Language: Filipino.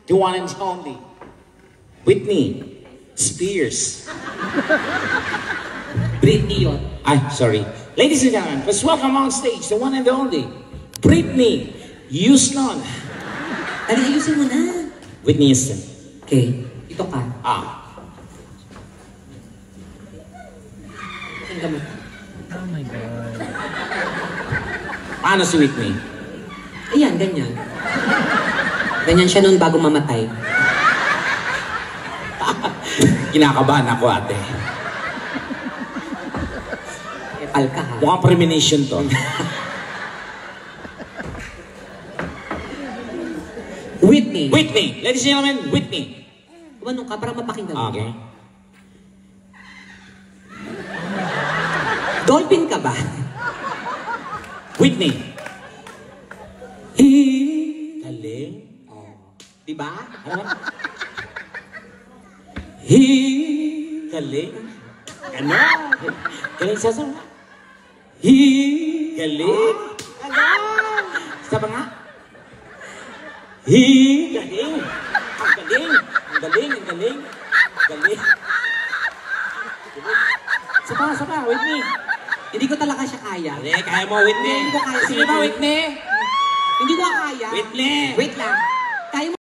The one and only. Whitney Spears. Britney yun. Ay, sorry. Ladies and gentlemen, let's welcome on stage the one and the only. Britney Houston. Ano, ayusin mo na. Whitney Houston. Okay, ito ka. Ang gamot. Oh my God. Paano si Whitney? Ayan, ganyan. Ganyan siya noon bago mamatay. Kinakabahan ako, ate. Epal ka, ha? Mukhang premonition to. Whitney. Whitney! Ladies and gentlemen, Whitney. Kumanong ka para mapakinggan mo. Okay. Dolphin ka ba? Whitney. Galing. Oh. Diba? Ano? Galing. Ano? Galing sa sa. Galing. Sa pa nga? Galing. Ang galing. Ang galing. Ang galing. Galing. Sa pa, Whitney. Hindi ko talaga siya kaya. Galing, kaya mo, Whitney. Hindi ko kaya. Sige ba, Whitney? Hindi ko kaya. Whitney. Wait lang. Kaya mo